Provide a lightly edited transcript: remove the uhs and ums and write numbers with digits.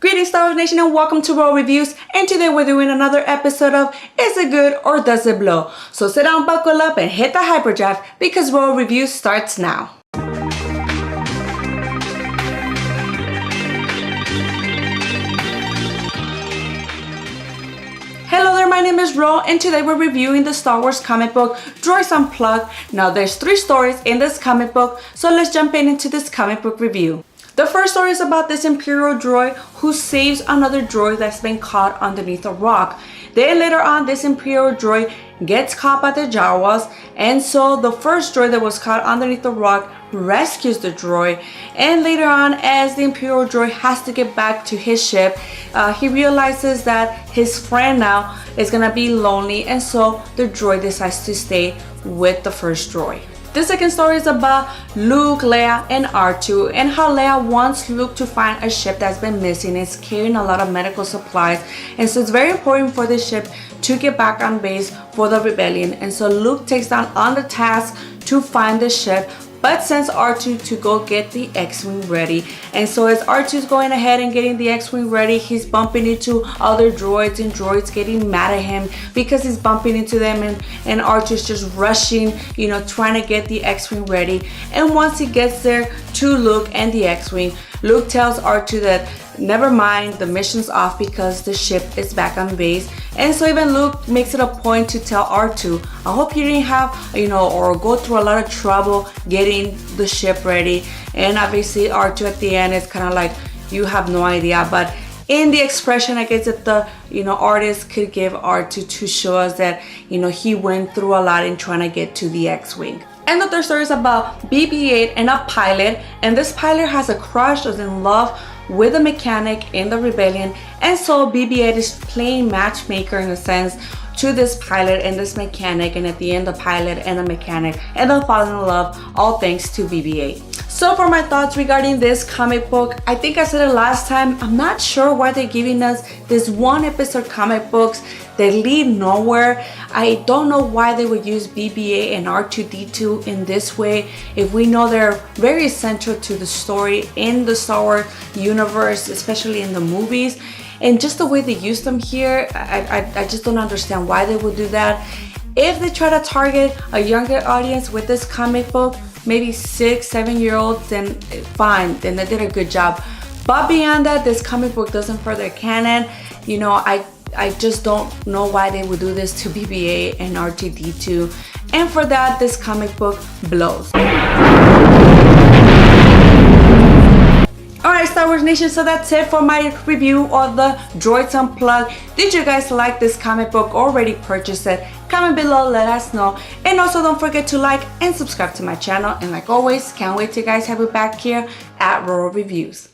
Greetings Star Wars Nation and welcome to World Reviews, and today we're doing another episode of Is It Good or Does It Blow? So sit down, buckle up and hit the hyperdrive because World Reviews starts now. Hello there, my name is Ro and today we're reviewing the Star Wars comic book Droids Unplugged. Now there's 3 stories in this comic book, so let's jump into this comic book review. The first story is about this Imperial droid who saves another droid that's been caught underneath a rock. Then later on, this Imperial droid gets caught by the Jawas, and so the first droid that was caught underneath the rock rescues the droid. And later on, as the Imperial droid has to get back to his ship, he realizes that his friend now is gonna be lonely, and so the droid decides to stay with the first droid. The second story is about Luke, Leia, and R2 and how Leia wants Luke to find a ship that's been missing. It's carrying a lot of medical supplies, and so it's very important for this ship to get back on base for the rebellion. And so Luke takes on the task to find the ship, but sends R2 to go get the X-Wing ready. And so as R2 is going ahead and getting the X-Wing ready, he's bumping into other droids and droids getting mad at him because he's bumping into them, and R2 is just rushing, trying to get the X-Wing ready. And once he gets there to Luke and the X-Wing, Luke tells R2 that never mind, the mission's off because the ship is back on base. And so even Luke makes it a point to tell R2, I hope you didn't have, or go through a lot of trouble getting the ship ready. And obviously R2 at the end is kind of like, you have no idea. But in the expression, I guess that the, artist could give R2 to show us that, he went through a lot in trying to get to the X-Wing. And the third story is about BB-8 and a pilot. And this pilot has a crush, is in love with a mechanic in the rebellion, and so BB-8 is playing matchmaker in a sense to this pilot and this mechanic, and at the end the pilot and the mechanic end up falling in love, all thanks to BB-8. So for my thoughts regarding this comic book, I think I said it last time, I'm not sure why they're giving us this one episode comic books that lead nowhere. I don't know why they would use BB-8 and R2-D2 in this way if we know they're very central to the story in the Star Wars universe, especially in the movies. And just the way they use them here, I just don't understand why they would do that. If they try to target a younger audience with this comic book, maybe 6-7-year-olds, then fine, then they did a good job. But beyond that, this comic book doesn't further canon. I just don't know why they would do this to BB-8 and R2-D2. And for that, this comic book blows. Alright, Star Wars Nation, so that's it for my review of the Droids Unplugged. Did you guys like this comic book or already purchased it? Comment below, let us know. And also don't forget to like and subscribe to my channel. And like always, can't wait to guys have you back here at World Reviews.